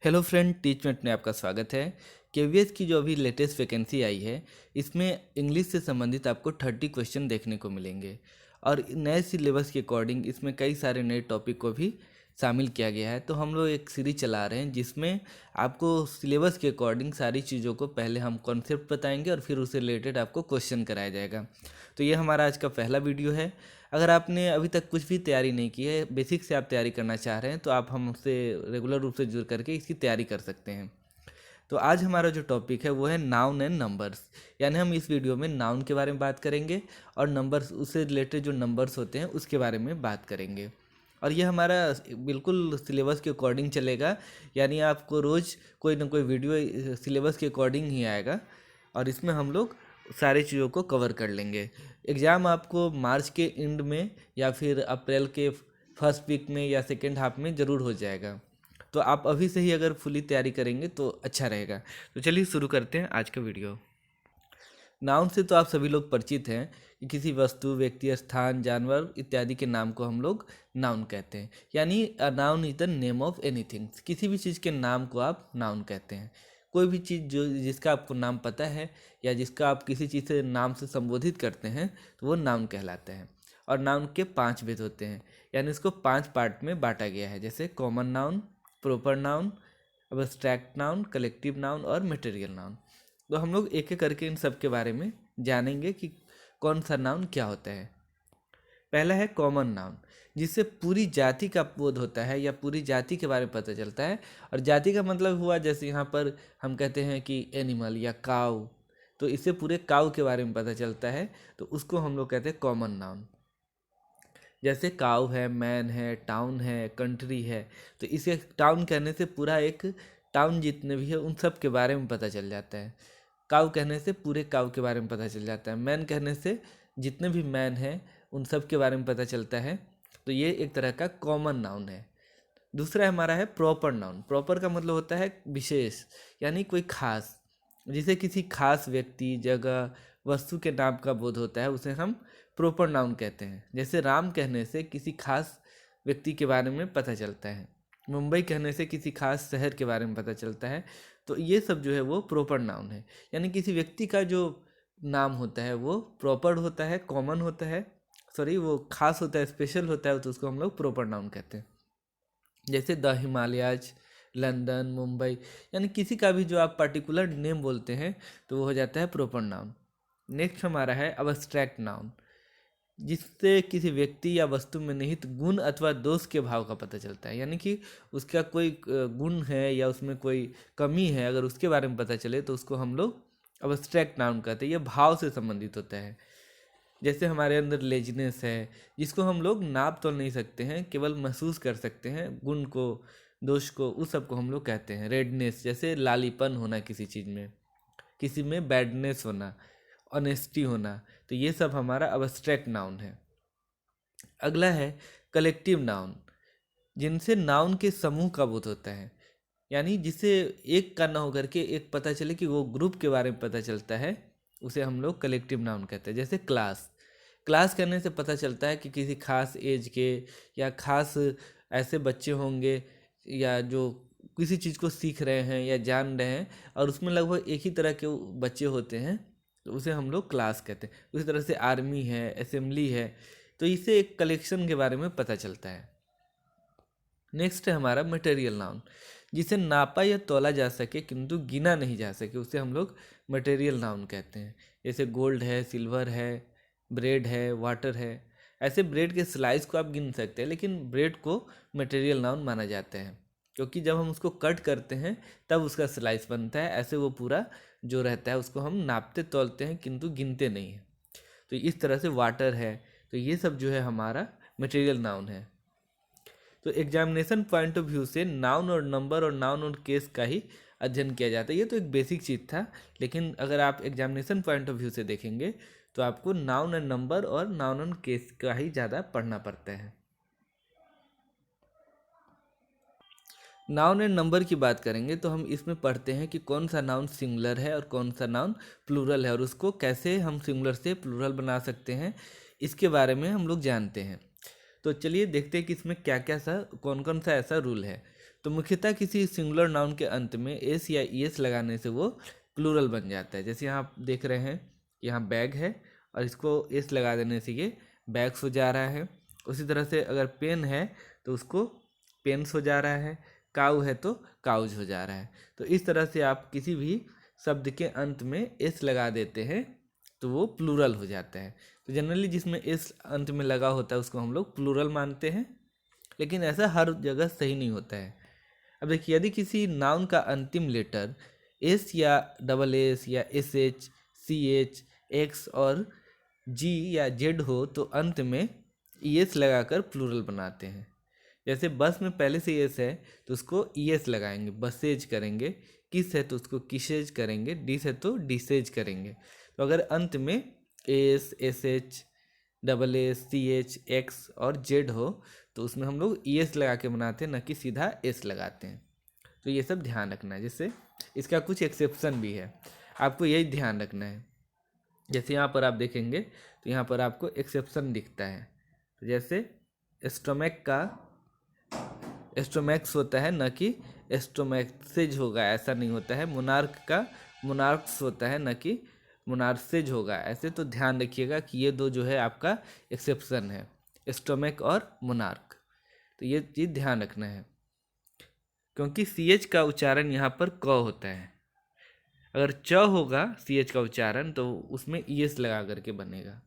Hello friend, Teachmint में आपका स्वागत है। केवीएस की जो अभी लेटेस्ट वैकेंसी आई है, इसमें इंग्लिश से संबंधित आपको 30 क्वेश्चन देखने को मिलेंगे और नए सिलेबस के अकॉर्डिंग इसमें कई सारे नए टॉपिक को भी शामिल किया गया है। तो हम लोग एक सीरीज चला रहे हैं जिसमें आपको सिलेबस के अकॉर्डिंग सारी चीज़ों को पहले हम कॉन्सेप्ट बताएंगे और फिर उससे रिलेटेड आपको क्वेश्चन कराया जाएगा। तो ये हमारा आज का पहला वीडियो है। अगर आपने अभी तक कुछ भी तैयारी नहीं की है, बेसिक से आप तैयारी करना चाह रहे हैं, तो आप हमसे रेगुलर रूप से जुड़ करके इसकी तैयारी कर सकते हैं। तो आज हमारा जो टॉपिक है वो है नाउन एंड नंबर्स। यानी हम इस वीडियो में नाउन के बारे में बात करेंगे और नंबर्स, उससे रिलेटेड जो नंबर्स होते हैं उसके बारे में बात करेंगे। और ये हमारा बिल्कुल सिलेबस के अकॉर्डिंग चलेगा। यानी आपको रोज़ कोई ना कोई वीडियो सिलेबस के अकॉर्डिंग ही आएगा और इसमें हम लोग सारी चीज़ों को कवर कर लेंगे। एग्ज़ाम आपको मार्च के एंड में या फिर अप्रैल के फर्स्ट वीक में या सेकेंड हाफ में ज़रूर हो जाएगा। तो आप अभी से ही अगर फुली तैयारी करेंगे तो अच्छा रहेगा। तो चलिए शुरू करते हैं आज का वीडियो। नाउन से तो आप सभी लोग परिचित हैं कि किसी वस्तु, व्यक्ति, स्थान, जानवर इत्यादि के नाम को हम लोग नाउन कहते हैं। यानी a noun is the name of anything. किसी भी चीज़ के नाम को आप नाउन कहते हैं। कोई भी चीज़ जो जिसका आपको नाम पता है या जिसका आप किसी चीज़ से नाम से संबोधित करते हैं तो वो नाउन कहलाता है। और नाउन के 5 भेद होते हैं, यानी इसको 5 पार्ट में बांटा गया है, जैसे common noun, proper noun, abstract noun, collective noun और मटेरियल नाउन। तो हम लोग एक एक करके इन सब के बारे में जानेंगे कि कौन सा नाउन क्या होता है। पहला है कॉमन नाउन, जिससे पूरी जाति का बोध होता है या पूरी जाति के बारे में पता चलता है। और जाति का मतलब हुआ, जैसे यहाँ पर हम कहते हैं कि एनिमल या काऊ, तो इससे पूरे काऊ के बारे में पता चलता है, तो उसको हम लोग कहते हैं कॉमन नाउन। जैसे काऊ है, मैन है, टाउन है, कंट्री है, तो इसे टाउन कहने से पूरा एक टाउन जितने भी है उन सब के बारे में पता चल जाता है। काऊ कहने से पूरे काऊ के बारे में पता चल जाता है। मैन कहने से जितने भी मैन हैं उन सब के बारे में पता चलता है। तो ये एक तरह का कॉमन नाउन है। दूसरा हमारा है प्रॉपर नाउन। प्रॉपर का मतलब होता है विशेष, यानी कोई खास, जिसे किसी खास व्यक्ति, जगह, वस्तु के नाम का बोध होता है, उसे हम प्रॉपर नाउन कहते हैं। जैसे राम कहने से किसी खास व्यक्ति के बारे में पता चलता है, मुंबई कहने से किसी खास शहर के बारे में पता चलता है। तो ये सब जो है वो प्रॉपर नाउन है। यानी किसी व्यक्ति का जो नाम होता है वो प्रॉपर होता है, कॉमन होता है, सॉरी वो खास होता है, स्पेशल होता है, तो उसको हम लोग प्रॉपर नाउन कहते हैं। जैसे द हिमालयाज, लंदन, मुंबई, यानी किसी का भी जो आप पर्टिकुलर नेम बोलते हैं तो वो हो जाता है प्रॉपर नाउन। नेक्स्ट हमारा है अब्स्ट्रैक्ट नाउन, जिससे किसी व्यक्ति या वस्तु में निहित गुण अथवा दोष के भाव का पता चलता है। यानी कि उसका कोई गुण है या उसमें कोई कमी है, अगर उसके बारे में पता चले तो उसको हम लोग अब्स्ट्रैक्ट नाउन कहते हैं। यह भाव से संबंधित होता है। जैसे हमारे अंदर लेजीनेस है, जिसको हम लोग नाप तो नहीं सकते हैं, केवल महसूस कर सकते हैं गुण को, दोष को, उस सब को हम लोग कहते हैं। रेडनेस, जैसे लालीपन होना किसी चीज़ में, किसी में बैडनेस होना, ऑनेस्टी होना, तो ये सब हमारा अब्स्ट्रैक्ट नाउन है। अगला है कलेक्टिव नाउन, जिनसे नाउन के समूह का बोध होता है। यानी जिसे एक का ना होकर के एक पता चले कि वो ग्रुप के बारे में पता चलता है, उसे हम लोग कलेक्टिव नाउन कहते हैं। जैसे क्लास, क्लास करने से पता चलता है कि किसी खास एज के या खास ऐसे बच्चे होंगे या जो किसी चीज़ को सीख रहे हैं या जान रहे हैं और उसमें लगभग एक ही तरह के बच्चे होते हैं, तो उसे हम लोग क्लास कहते हैं। उसी तरह से आर्मी है, असेंबली है, तो इससे एक कलेक्शन के बारे में पता चलता है। नेक्स्ट है हमारा मटेरियल नाउन, जिसे नापा या तोला जा सके किंतु गिना नहीं जा सके, उसे हम लोग मटेरियल नाउन कहते हैं। जैसे गोल्ड है, सिल्वर है, ब्रेड है, वाटर है। ऐसे ब्रेड के स्लाइस को आप गिन सकते हैं, लेकिन ब्रेड को मटेरियल नाउन माना जाता है, क्योंकि जब हम उसको कट करते हैं तब उसका स्लाइस बनता है। ऐसे वो पूरा जो रहता है उसको हम नापते तोलते हैं किंतु गिनते नहीं हैं। तो इस तरह से वाटर है, तो ये सब जो है हमारा मटेरियल नाउन है। तो एग्जामिनेशन पॉइंट ऑफ व्यू से नाउन और नंबर और नाउन और केस का ही अध्ययन किया जाता है। ये तो एक बेसिक चीज़ था, लेकिन अगर आप एग्जामिनेशन पॉइंट ऑफ व्यू से देखेंगे तो आपको नाउन एंड नंबर और नाउन एंड केस का ही ज़्यादा पढ़ना पड़ता है। नाउन एंड नंबर की बात करेंगे तो हम इसमें पढ़ते हैं कि कौन सा नाउन सिंगुलर है और कौन सा नाउन प्लूरल है, और उसको कैसे हम सिंगुलर से प्लूरल बना सकते हैं, इसके बारे में हम लोग जानते हैं। तो चलिए देखते हैं कि इसमें क्या क्या सा कौन कौन सा ऐसा रूल है। तो मुख्यतः किसी सिंगुलर नाउन के अंत में एस या ईएस लगाने से वो प्लूरल बन जाता है। जैसे यहाँ आप देख रहे हैं कि यहाँ बैग है और इसको एस लगा देने से ये बैग्स हो जा रहा है। उसी तरह से अगर पेन है तो उसको पेन्स हो जा रहा है, काऊ है तो काउज हो जा रहा है। तो इस तरह से आप किसी भी शब्द के अंत में एस लगा देते हैं तो वो प्लूरल हो जाता है। तो जनरली जिसमें एस अंत में लगा होता है उसको हम लोग प्लूरल मानते हैं, लेकिन ऐसा हर जगह सही नहीं होता है। अब देखिए, यदि किसी नाउन का अंतिम लेटर एस या डबल एस या S H, C H, X और जी या जेड हो तो अंत में ई एस लगाकर प्लूरल बनाते हैं। जैसे बस में पहले से एस है तो उसको ई एस लगाएंगे, बसेज करेंगे। किस है तो उसको किसेज करेंगे, डिस है तो डिसेज करेंगे। तो अगर अंत में S, S H, double S, C H, X और जेड हो तो उसमें हम लोग ई एस लगा के बनाते हैं, न कि सीधा एस लगाते हैं। तो ये सब ध्यान रखना है। जिससे इसका कुछ एक्सेप्शन भी है, आपको यही ध्यान रखना है। जैसे यहाँ पर आप देखेंगे तो यहाँ पर आपको एक्सेप्शन दिखता है। तो जैसे स्टोमैक का स्टोमैक्स होता है, न कि स्टोमैक्सेज होगा, ऐसा नहीं होता है। मोनार्क का मोनार्क्स होता है, न कि मोनार्सेज होगा। ऐसे तो ध्यान रखिएगा कि ये दो जो है आपका एक्सेप्शन है, स्टोमैक और मोनार्क। तो ये चीज़ ध्यान रखना है, क्योंकि सी एच का उच्चारण यहाँ पर क होता है। अगर च होगा सी एच का उच्चारण तो उसमें ई एस लगा करके बनेगा।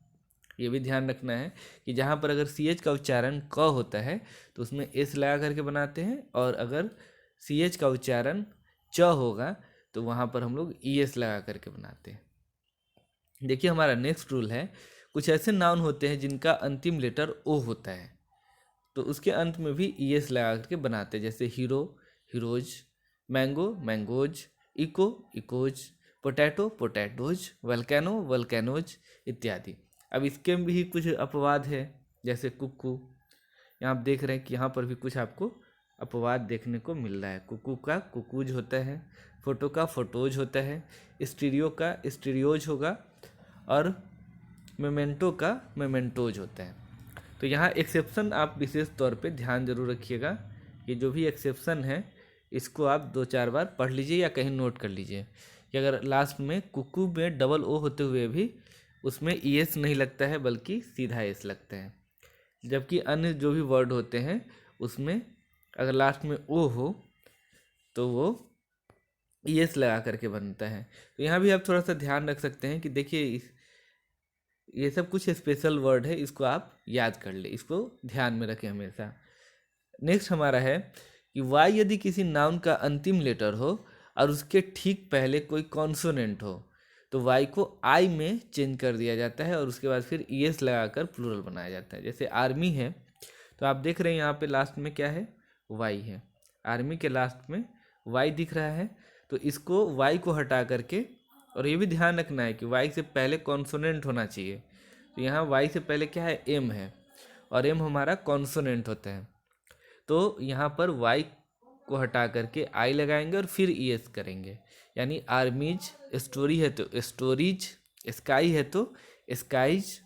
ये भी ध्यान रखना है कि जहाँ पर अगर सी एच का उच्चारण क होता है तो उसमें एस लगा करके बनाते हैं, और अगर सी एच का उच्चारण च होगा तो वहाँ पर हम लोग ई एस लगा करके बनाते हैं। देखिए, हमारा नेक्स्ट रूल है, कुछ ऐसे नाउन होते हैं जिनका अंतिम लेटर ओ होता है तो उसके अंत में भी ई एस लगा करके बनाते हैं। जैसे hero, heroes, mango, mangoes, echo, echoes, potato, potatoes, volcano, volcanoes इत्यादि। अब इसके में भी कुछ अपवाद है, जैसे कुक्कू। यहाँ आप देख रहे हैं कि यहाँ पर भी कुछ आपको अपवाद देखने को मिल रहा है। कुक्कू का कुकूज होता है, फोटो का फोटोज होता है, स्टीरियो का स्टीरियोज होगा, और मेमेंटो का मेमेंटोज होता है। तो यहाँ एक्सेप्शन आप विशेष तौर पे ध्यान जरूर रखिएगा। ये जो भी एक्सेप्शन है इसको आप 2-4 बार पढ़ लीजिए या कहीं नोट कर लीजिए कि अगर लास्ट में कुकू में डबल ओ होते हुए भी उसमें ई एस नहीं लगता है बल्कि सीधा एस लगता है, जबकि अन्य जो भी वर्ड होते हैं उसमें अगर लास्ट में ओ हो तो वो ई एस लगा करके बनता है। तो यहाँ भी आप थोड़ा सा ध्यान रख सकते हैं कि देखिए ये सब कुछ स्पेशल वर्ड है, इसको आप याद कर ले, इसको ध्यान में रखें हमेशा। नेक्स्ट हमारा है कि वाई यदि किसी नाउन का अंतिम लेटर हो और उसके ठीक पहले कोई कॉन्सोनेंट हो तो वाई को आई में चेंज कर दिया जाता है और उसके बाद फिर ई एस लगाकर प्लूरल बनाया जाता है। जैसे आर्मी है तो आप देख रहे हैं यहाँ पे लास्ट में क्या है, वाई है। आर्मी के लास्ट में वाई दिख रहा है, तो इसको वाई को हटा करके, और ये भी ध्यान रखना है कि वाई से पहले कॉन्सोनेंट होना चाहिए। तो यहाँ वाई से पहले क्या है, एम है, और एम हमारा कॉन्सोनेंट होता है। तो यहाँ पर वाई को हटा करके आई लगाएंगे और फिर ई एस करेंगे, यानी आर्मीज, स्टोरी है तो स्टोरीज, स्काई है तो स्काइज,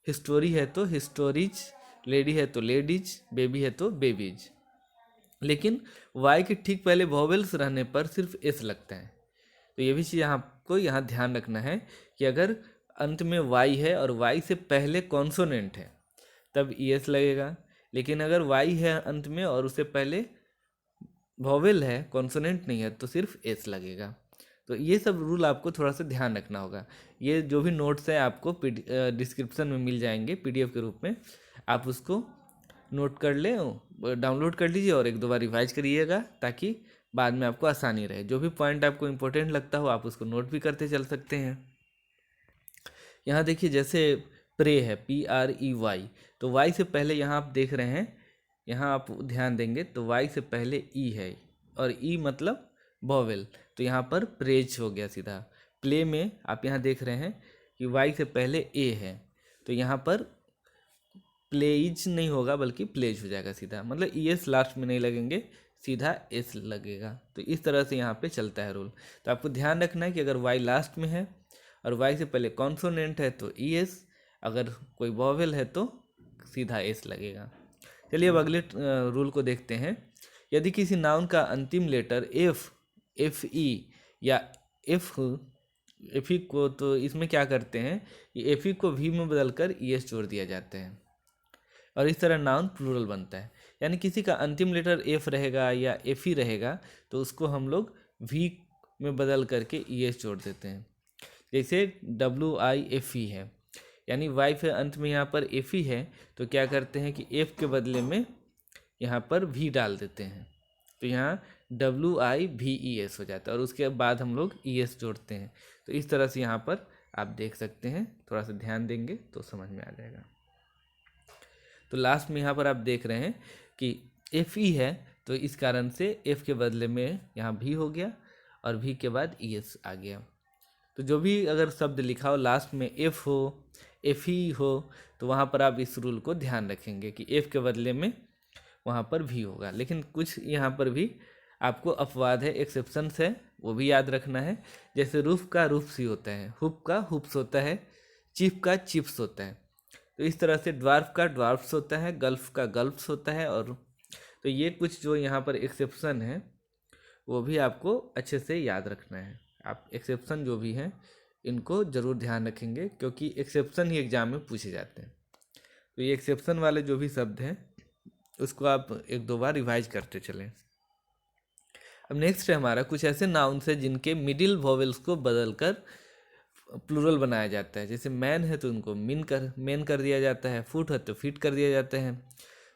हिस्टोरी है तो हिस्टोरीज, लेडी है तो लेडीज, बेबी है तो बेबीज। लेकिन वाई के ठीक पहले वॉवेल्स रहने पर सिर्फ एस लगता है। तो ये भी चीज़ आपको यहाँ ध्यान रखना है कि अगर अंत में वाई है और वाई से पहले कॉन्सोनेंट है तब ई एस लगेगा, लेकिन अगर वाई है अंत में और उससे पहले वॉवेल है, कॉन्सोनेंट नहीं है, तो सिर्फ एस लगेगा। तो ये सब रूल आपको थोड़ा सा ध्यान रखना होगा। ये जो भी नोट्स हैं आपको डिस्क्रिप्शन में मिल जाएंगे पीडीएफ के रूप में, आप उसको नोट कर ले, डाउनलोड कर लीजिए और 1-2 बार रिवाइज करिएगा ताकि बाद में आपको आसानी रहे। जो भी पॉइंट आपको इम्पोर्टेंट लगता हो आप उसको नोट भी करते चल सकते हैं। यहाँ देखिए, जैसे प्रे है, PREY, तो वाई से पहले यहाँ आप देख रहे हैं, यहाँ आप ध्यान देंगे तो वाई से पहले ई है, और ई मतलब वॉवेल, तो यहाँ पर प्रेज हो गया सीधा। प्ले में आप यहाँ देख रहे हैं कि वाई से पहले ए है, तो यहाँ पर प्लेज नहीं होगा बल्कि प्लेज हो जाएगा सीधा, मतलब ई एस लास्ट में नहीं लगेंगे, सीधा एस लगेगा। तो इस तरह से यहाँ पे चलता है रूल। तो आपको ध्यान रखना है कि अगर वाई लास्ट में है और वाई से पहले कॉन्सोनेंट है तो ई एस, अगर कोई वॉवेल है तो सीधा एस लगेगा। चलिए अब अगले रूल को देखते हैं यदि किसी नाउन का अंतिम लेटर एफ, एफ ई या एफ ई को, तो इसमें क्या करते हैं कि एफ ई को वी में बदलकर ई एस जोड़ दिया जाता है और इस तरह नाउन प्लूरल बनता है। यानी किसी का अंतिम लेटर एफ रहेगा या एफ ही रहेगा तो उसको हम लोग वी में बदल करके ई एस जोड़ देते हैं। जैसे WIFE है, यानी वाई के अंत में यहाँ पर एफ ही है तो क्या करते हैं कि एफ के बदले में यहाँ पर वी डाल देते हैं, तो यहाँ WIVES हो जाता है और उसके बाद हम लोग ES जोड़ते हैं। तो इस तरह से यहाँ पर आप देख सकते हैं, थोड़ा सा ध्यान देंगे तो समझ में आ जाएगा। तो लास्ट में यहाँ पर आप देख रहे हैं कि FE है तो इस कारण से F के बदले में यहाँ भी हो गया और भी के बाद ES आ गया। तो जो भी अगर शब्द लिखा हो लास्ट में F हो, FE हो, तो वहाँ पर आप इस रूल को ध्यान रखेंगे कि F के बदले में वहाँ पर भी होगा। लेकिन कुछ यहाँ पर भी आपको अपवाद है, एक्सेप्शंस है, वो भी याद रखना है। जैसे रूफ का रूफ्स ही होता है, हुप का हुप्स होता है, चिप का चिप्स होता है। तो इस तरह से ड्वार्फ का ड्वार्फ्स होता है, गल्फ का गल्फ्स होता है। और तो ये कुछ जो यहाँ पर एक्सेप्शन है वो भी आपको अच्छे से याद रखना है। आप एक्सेप्शन जो भी हैं इनको ज़रूर ध्यान रखेंगे क्योंकि एक्सेप्शन ही एग्जाम में पूछे जाते हैं। तो ये एक्सेप्शन वाले जो भी शब्द हैं उसको आप एक दो बार रिवाइज करते चलें। अब नेक्स्ट है हमारा कुछ ऐसे नाउन्स है जिनके मिडिल वोवेल्स को बदलकर प्लूरल बनाया जाता है। जैसे मैन है तो उनको मेन कर दिया जाता है, फुट है तो फिट कर दिया जाता है,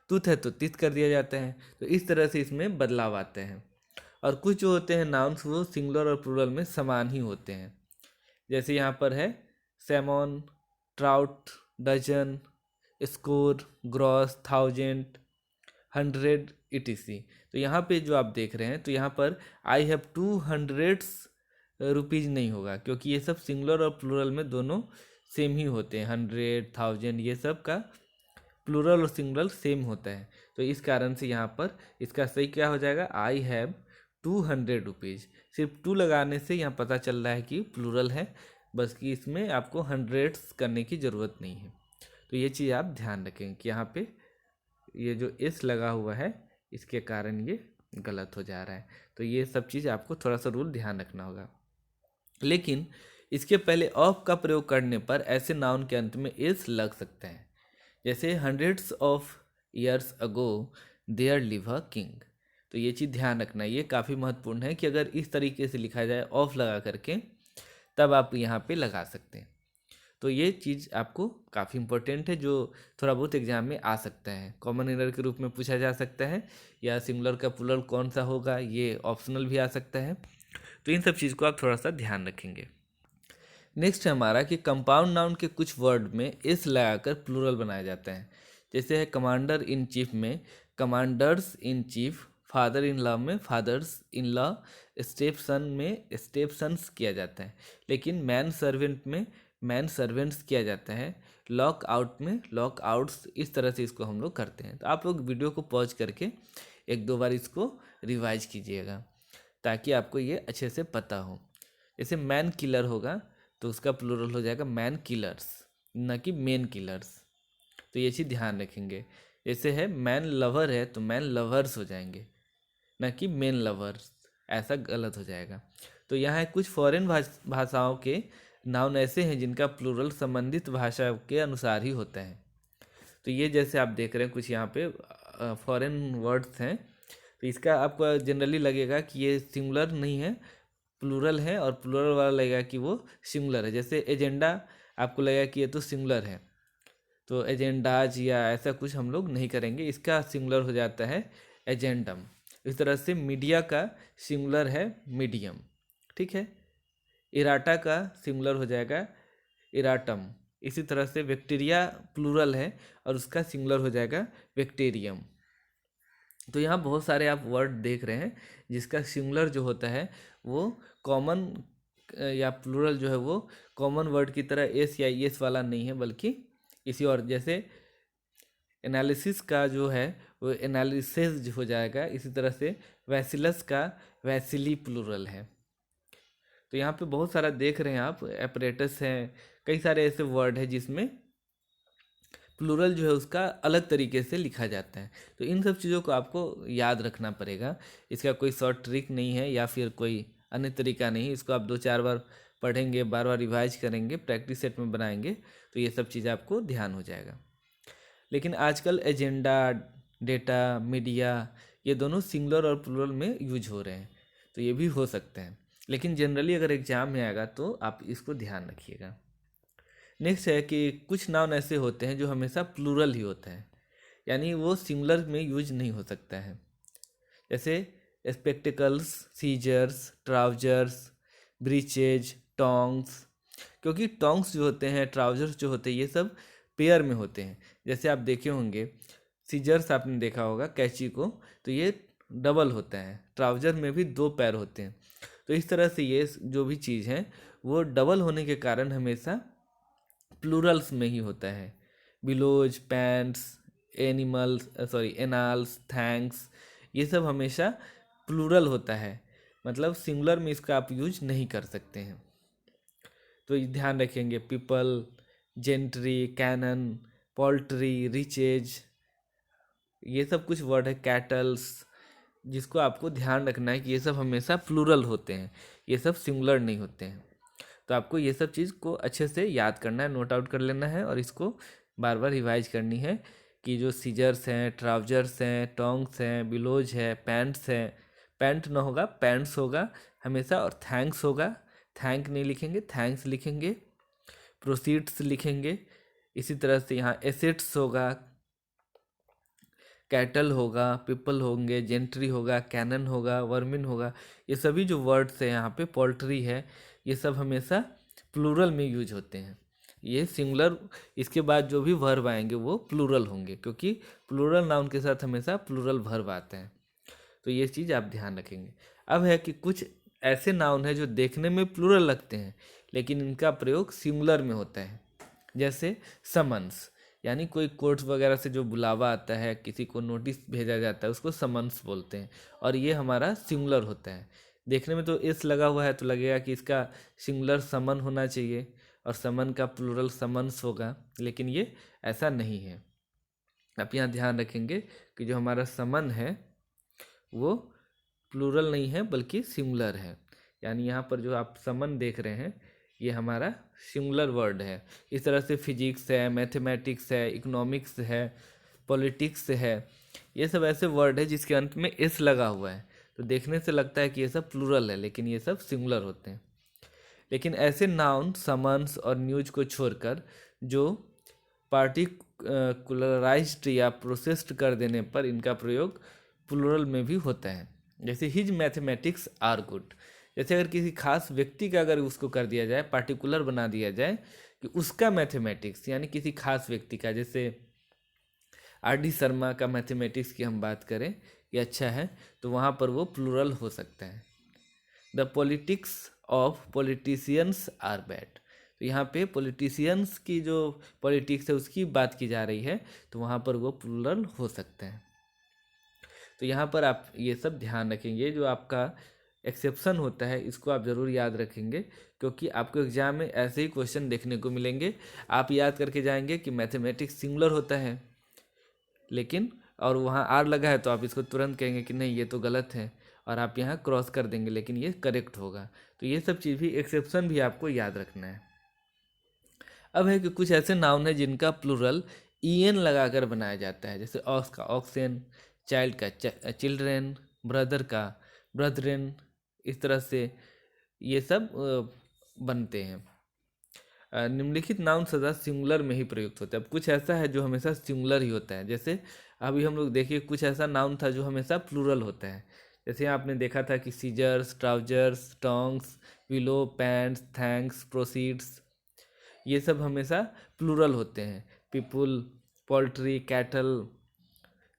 तुथ है तो तित कर दिया जाता है। तो इस तरह से इसमें बदलाव आते हैं। और कुछ जो होते हैं नाउन्स वो सिंगुलर और प्लूरल में समान ही होते हैं। जैसे यहाँ पर है salmon, trout, dozen, score, gross, 1000, 100 etc। तो यहाँ पे जो आप देख रहे हैं तो यहाँ पर आई हैव 200 रुपीज़ नहीं होगा क्योंकि ये सब सिंगुलर और प्लूरल में दोनों सेम ही होते हैं। 100, 1000 ये सब का प्लूरल और सिंगुलर सेम होता है। तो इस कारण से यहाँ पर इसका सही क्या हो जाएगा, आई हैव 200 रुपीज़। सिर्फ 2 लगाने से यहाँ पता चल रहा है कि प्लूरल है, बस कि इसमें आपको हंड्रेड्स करने की ज़रूरत नहीं है। तो ये चीज़ आप ध्यान रखें कि यहाँ पे ये जो एस लगा हुआ है इसके कारण ये गलत हो जा रहा है। तो ये सब चीज़ आपको थोड़ा सा रूल ध्यान रखना होगा। लेकिन इसके पहले ऑफ का प्रयोग करने पर ऐसे नाउन के अंत में एस लग सकता है। जैसे 100 of years ago there live a king. तो ये चीज़ ध्यान रखना, ये काफ़ी महत्वपूर्ण है कि अगर इस तरीके से लिखा जाए ऑफ लगा करके तब आप यहाँ पे लगा सकते हैं। तो ये चीज़ आपको काफ़ी इंपॉर्टेंट है जो थोड़ा बहुत एग्जाम में आ सकता है, कॉमन एरर के रूप में पूछा जा सकता है, या सिंगुलर का प्लूरल कौन सा होगा ये ऑप्शनल भी आ सकता है। तो इन सब चीज़ को आप थोड़ा सा ध्यान रखेंगे। नेक्स्ट है हमारा कि कंपाउंड नाउन के कुछ वर्ड में एस लगाकर प्लूरल बनाया जाता है। जैसे है कमांडर इन चीफ में commanders in chief, father in law में fathers in law, step son में स्टेप सन्स किया जाता है। लेकिन मैन सर्वेंट में मैन सर्वेंट्स किया जाता है, लॉक आउट में लॉक आउट्स। इस तरह से इसको हम लोग करते हैं। तो आप लोग वीडियो को पॉज करके एक दो बार इसको रिवाइज कीजिएगा ताकि आपको ये अच्छे से पता हो। जैसे मैन किलर होगा तो उसका प्लूरल हो जाएगा मैन किलर्स, न कि मेन किलर्स। तो ये चीज़ ध्यान रखेंगे। जैसे है मैन लवर है तो मैन लवर्स हो जाएंगे, न कि मेन लवर्स, ऐसा गलत हो जाएगा। तो यहाँ कुछ फॉरेन भाषाओं के नाउन ऐसे हैं जिनका प्लूरल संबंधित भाषा के अनुसार ही होता है। तो ये जैसे आप देख रहे हैं कुछ यहाँ पे फॉरेन वर्ड्स हैं, तो इसका आपको जनरली लगेगा कि ये सिंगुलर नहीं है, प्लूरल है, और प्लूरल वाला लगेगा कि वो सिंगुलर है। जैसे एजेंडा आपको लगेगा कि ये तो सिंगुलर है, तो एजेंडाज या ऐसा कुछ हम लोग नहीं करेंगे, इसका सिंगुलर हो जाता है एजेंडम। इस तरह से मीडिया का सिंगुलर है मीडियम, ठीक है। इराटा का सिंगुलर हो जाएगा इराटम। इसी तरह से बैक्टीरिया प्लूरल है और उसका सिंगुलर हो जाएगा बैक्टीरियम। तो यहाँ बहुत सारे आप वर्ड देख रहे हैं जिसका सिंगुलर जो होता है वो कॉमन या प्लूरल जो है वो कॉमन वर्ड की तरह एस या एस वाला नहीं है, बल्कि किसी और, जैसे एनालिसिस का जो है वो एनालिसिस हो जाएगा। इसी तरह से वैसिलस का वैसिली प्लूरल है। तो यहाँ पे बहुत सारा देख रहे हैं आप, एपरेटस हैं, कई सारे ऐसे वर्ड हैं जिसमें प्लूरल जो है उसका अलग तरीके से लिखा जाता है। तो इन सब चीज़ों को आपको याद रखना पड़ेगा। इसका कोई शॉर्ट ट्रिक नहीं है या फिर कोई अन्य तरीका नहीं। इसको आप 2-4 बार पढ़ेंगे, बार बार रिवाइज करेंगे, प्रैक्टिस सेट में बनाएंगे तो ये सब चीज़ आपको ध्यान हो जाएगा। लेकिन आजकल एजेंडा, डेटा, मीडिया ये दोनों सिंगुलर और प्लूरल में यूज हो रहे हैं, तो ये भी हो सकते हैं। लेकिन जनरली अगर एग्जाम में आएगा तो आप इसको ध्यान रखिएगा। नेक्स्ट है कि कुछ नाउन ऐसे होते हैं जो हमेशा प्लूरल ही होता है, यानी वो सिंगुलर में यूज नहीं हो सकता है। जैसे spectacles, scissors, trousers, breeches, tongs. क्योंकि टोंग्स जो होते हैं, ट्राउजर्स जो होते हैं, ये सब पेयर में होते हैं। जैसे आप देखे होंगे सीजर्स आपने देखा होगा कैंची को, तो ये डबल होता है। ट्राउजर में भी 2 पैर होते हैं। तो इस तरह से ये जो भी चीज़ है वो डबल होने के कारण हमेशा प्लूरल्स में ही होता है। बिलोज, पैंट्स, एनाल्स, थैंक्स, ये सब हमेशा प्लूरल होता है, मतलब सिंगुलर में इसका आप यूज नहीं कर सकते हैं। तो ये ध्यान रखेंगे। People, gentry, cannon, poultry, riches, ये सब कुछ वर्ड है। कैटल्स, जिसको आपको ध्यान रखना है कि ये सब हमेशा प्लूरल होते हैं, ये सब सिंगुलर नहीं होते हैं। तो आपको ये सब चीज़ को अच्छे से याद करना है, नोट आउट कर लेना है और इसको बार बार रिवाइज करनी है कि जो सीजर्स हैं, ट्राउजर्स हैं, टोंग्स हैं, बिलोज है, पैंट्स हैं, पैंट ना होगा पैंट्स होगा हमेशा, और थैंक्स होगा, थैंक नहीं लिखेंगे, थैंक्स लिखेंगे। प्रोसीड्स लिखेंगे। इसी तरह से यहाँ एसेट्स होगा, कैटल होगा, पीपल होंगे, जेंट्री होगा, कैनन होगा, वर्मिन होगा। ये सभी जो वर्ड्स हैं यहाँ पे, पोल्ट्री है, ये सब हमेशा प्लूरल में यूज होते हैं। ये सिंगुलर, इसके बाद जो भी वर्ब आएंगे वो प्लूरल होंगे, क्योंकि प्लूरल नाउन के साथ हमेशा प्लूरल वर्ब आते हैं। तो ये चीज़ आप ध्यान रखेंगे। अब है कि कुछ ऐसे नाउन है जो देखने में प्लूरल लगते हैं लेकिन इनका प्रयोग सिंगुलर में होता है। जैसे समन्स, यानी कोई कोर्ट वगैरह से जो बुलावा आता है, किसी को नोटिस भेजा जाता है, उसको समन्स बोलते हैं, और ये हमारा सिंगुलर होता है। देखने में तो एस लगा हुआ है तो लगेगा कि इसका सिंगुलर समन होना चाहिए और समन का प्लूरल समन्स होगा, लेकिन ये ऐसा नहीं है। आप यहाँ ध्यान रखेंगे कि जो हमारा समन है वो प्लूरल नहीं है बल्कि सिंगुलर है। यानी यहाँ पर जो आप समन देख रहे हैं ये हमारा सिंगुलर वर्ड है। इस तरह से फिजिक्स है, मैथमेटिक्स है, इकोनॉमिक्स है, पॉलिटिक्स है, ये सब ऐसे वर्ड है जिसके अंत में एस लगा हुआ है, तो देखने से लगता है कि ये सब प्लूरल है लेकिन ये सब सिंगुलर होते हैं। लेकिन ऐसे नाउन, समन्स और न्यूज को छोड़कर जो पार्टिकुलराइज्ड या प्रोसेस्ड कर देने पर इनका प्रयोग प्लूरल में भी होता है। जैसे हिज मैथमेटिक्स आर गुड, जैसे अगर किसी खास व्यक्ति का अगर उसको कर दिया जाए, पार्टिकुलर बना दिया जाए कि उसका मैथमेटिक्स, यानी किसी खास व्यक्ति का, जैसे आर.डी. शर्मा का मैथमेटिक्स की हम बात करें ये अच्छा है, तो वहाँ पर वो प्लूरल हो सकता है। The politics of politicians are bad, तो यहाँ पे पॉलिटिशियंस की जो पॉलिटिक्स है उसकी बात की जा रही है, तो वहाँ पर वो प्लूरल हो सकते हैं। तो यहाँ पर आप ये सब ध्यान रखेंगे। जो आपका एक्सेप्शन होता है इसको आप ज़रूर याद रखेंगे, क्योंकि आपको एग्जाम में ऐसे ही क्वेश्चन देखने को मिलेंगे। आप याद करके जाएंगे कि मैथमेटिक्स सिंगुलर होता है लेकिन, और वहाँ आर लगा है तो आप इसको तुरंत कहेंगे कि नहीं ये तो गलत है, और आप यहाँ क्रॉस कर देंगे लेकिन ये करेक्ट होगा। तो ये सब चीज़ भी, एक्सेप्शन भी आपको याद रखना है। अब है कि कुछ ऐसे नाउन है जिनका प्लूरल ईएन लगाकर बनाया जाता है। जैसे ऑक्स का ऑक्सेन, चाइल्ड का चिल्ड्रेन, ब्रदर का ब्रदरेन, इस तरह से ये सब बनते हैं। निम्नलिखित नाउन सदा सिंगुलर में ही प्रयुक्त होते हैं। अब कुछ ऐसा है जो हमेशा सिंगुलर ही होता है। जैसे अभी हम लोग देखिए कुछ ऐसा नाउन था जो हमेशा प्लूरल होता है। जैसे आपने देखा था कि scissors, trousers, tongs, willow, pants, thanks, proceeds, ये सब हमेशा प्लूरल होते हैं। पीपुल, पोल्ट्री, कैटल,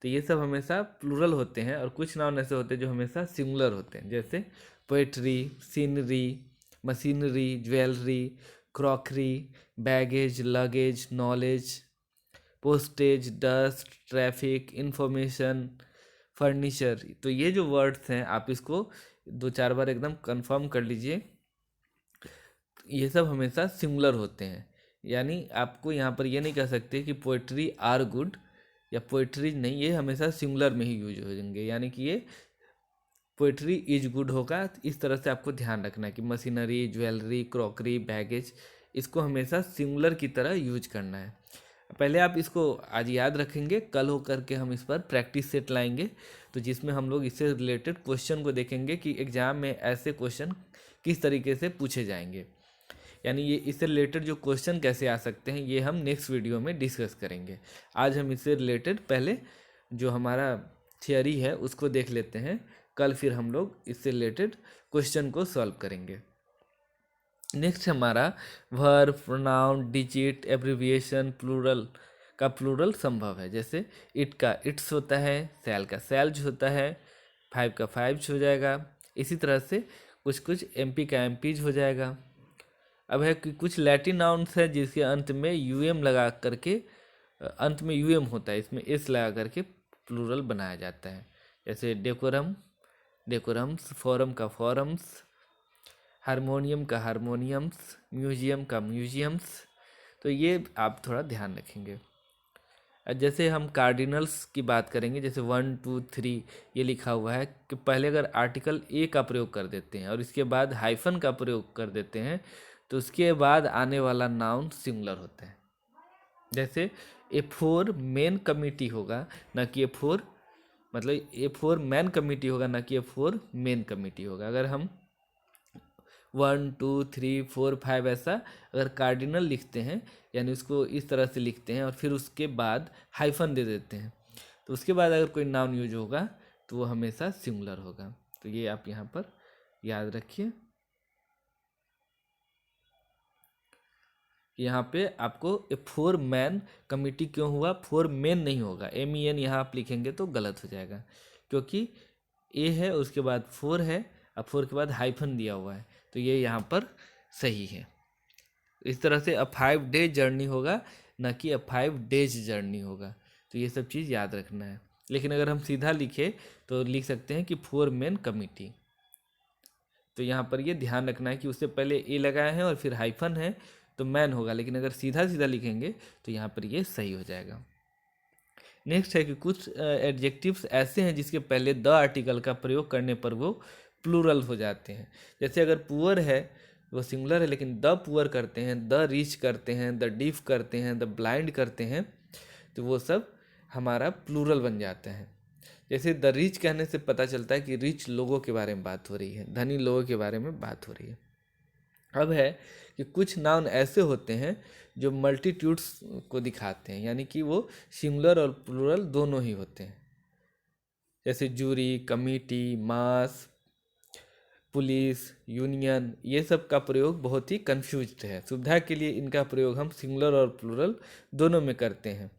तो ये सब हमेशा प्लूरल होते हैं। और कुछ नाउन ऐसे होते हैं जो हमेशा सिंगुलर होते हैं। जैसे poetry, scenery, machinery, jewellery, crockery, baggage, luggage, knowledge, postage, dust, traffic, information, furniture. तो ये जो वर्ड्स हैं आप इसको 2-4 बार एकदम कंफर्म कर लीजिए, ये सब हमेशा सिंगुलर होते हैं। यानी आपको यहाँ पर ये नहीं कह सकते कि पोइट्री आर गुड या पोइट्री नहीं, ये हमेशा सिंगुलर में ही यूज हो जाएंगे, यानी कि ये पोइट्री इज गुड होगा। इस तरह से आपको ध्यान रखना है कि मशीनरी, ज्वेलरी, क्रॉकरी, बैगेज, इसको हमेशा सिंगुलर की तरह यूज करना है। पहले आप इसको आज याद रखेंगे, कल हो करके हम इस पर प्रैक्टिस सेट लाएंगे, तो जिसमें हम लोग इससे रिलेटेड क्वेश्चन को देखेंगे कि एग्जाम में ऐसे क्वेश्चन किस तरीके से पूछे जाएंगे, यानी ये इससे रिलेटेड जो क्वेश्चन कैसे आ सकते हैं ये हम नेक्स्ट वीडियो में डिस्कस करेंगे। आज हम इससे रिलेटेड पहले जो हमारा थियरी है उसको देख लेते हैं, कल फिर हम लोग इससे रिलेटेड क्वेश्चन को सॉल्व करेंगे। नेक्स्ट हमारा verb, pronoun, digit, abbreviation, plural का प्लूरल संभव है। जैसे इट का इट्स होता है, सैल का सैल्ज होता है, फाइव का फाइव्स हो जाएगा। इसी तरह से कुछ कुछ एमपी का एमपीज हो जाएगा। अब है कि कुछ लैटिन नाउन्स है जिसके अंत में यूएम लगा करके, अंत में यूएम होता है, इसमें एस लगा करके प्लूरल बनाया जाता है। जैसे डेकोरम, डेकोरम्स, फोरम का फोरम्स, हारमोनियम का हारमोनियम्स, म्यूजियम का म्यूजियम्स। तो ये आप थोड़ा ध्यान रखेंगे। जैसे हम कार्डिनल्स की बात करेंगे, जैसे 1 2 3 ये लिखा हुआ है कि पहले अगर आर्टिकल ए का प्रयोग कर देते हैं और इसके बाद हाइफन का प्रयोग कर देते हैं तो उसके बाद आने वाला नाउन सिंगुलर होता है। जैसे A4 मेन कमिटी होगा ना कि A4, मतलब A4 मैन कमिटी होगा ना कि A4 मेन कमिटी होगा। अगर हम 1 2 3 4 5 ऐसा अगर कार्डिनल लिखते हैं, यानी उसको इस तरह से लिखते हैं और फिर उसके बाद हाइफन दे देते हैं, तो उसके बाद अगर कोई नाउन यूज होगा तो वो हमेशा सिंगुलर होगा। तो ये आप यहाँ पर याद रखिए। यहाँ पे आपको फोर मैन कमिटी क्यों हुआ, फोर मेन नहीं होगा, MEN यहाँ आप लिखेंगे तो गलत हो जाएगा, क्योंकि ए है उसके बाद फोर है और फोर के बाद हाइफन दिया हुआ है, तो ये यहाँ पर सही है। इस तरह से अ 5 डे जर्नी होगा ना कि अ 5 डेज जर्नी होगा। तो ये सब चीज़ याद रखना है। लेकिन अगर हम सीधा लिखे तो लिख सकते हैं कि फोर मेन कमिटी। तो यहाँ पर ये ध्यान रखना है कि उससे पहले ए लगाए हैं और फिर हाइफन है तो मैन होगा, लेकिन अगर सीधा सीधा लिखेंगे तो यहाँ पर ये सही हो जाएगा। नेक्स्ट है कि कुछ एडजेक्टिव्स ऐसे हैं जिसके पहले द आर्टिकल का प्रयोग करने पर वो प्लूरल हो जाते हैं। जैसे अगर पुअर है वो सिंगुलर है, लेकिन द पुअर करते हैं, द रिच करते हैं, द डीफ करते हैं, द ब्लाइंड करते हैं, तो वो सब हमारा प्लूरल बन जाता है। जैसे द रिच कहने से पता चलता है कि रिच लोगों के बारे में बात हो रही है, धनी लोगों के बारे में बात हो रही है। अब है कि कुछ नाउन ऐसे होते हैं जो मल्टीट्यूड्स को दिखाते हैं, यानी कि वो सिंगुलर और प्लूरल दोनों ही होते हैं। जैसे जूरी, कमिटी, मास, पुलिस, यूनियन, ये सब का प्रयोग बहुत ही कन्फ्यूज्ड है। सुविधा के लिए इनका प्रयोग हम सिंगुलर और प्लूरल दोनों में करते हैं।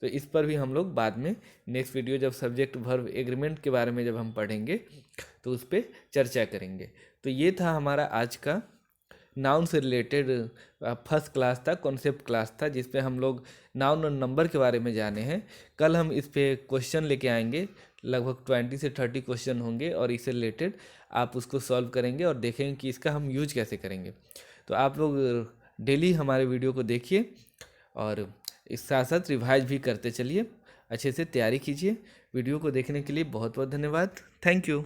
तो इस पर भी हम लोग बाद में नेक्स्ट वीडियो जब सब्जेक्ट वर्ब एग्रीमेंट के बारे में जब हम पढ़ेंगे तो उस पर चर्चा करेंगे। तो ये था हमारा आज का नाउन से रिलेटेड फर्स्ट क्लास था, कॉन्सेप्ट क्लास था, जिस पे हम लोग नाउन और नंबर के बारे में जाने हैं। कल हम इस पे क्वेश्चन लेके आएंगे, लगभग 20 से 30 क्वेश्चन होंगे और इससे रिलेटेड आप उसको सॉल्व करेंगे और देखेंगे कि इसका हम यूज कैसे करेंगे। तो आप लोग डेली हमारे वीडियो को देखिए और इस साथ साथ रिवाइज भी करते चलिए, अच्छे से तैयारी कीजिए। वीडियो को देखने के लिए बहुत बहुत धन्यवाद। Thank you.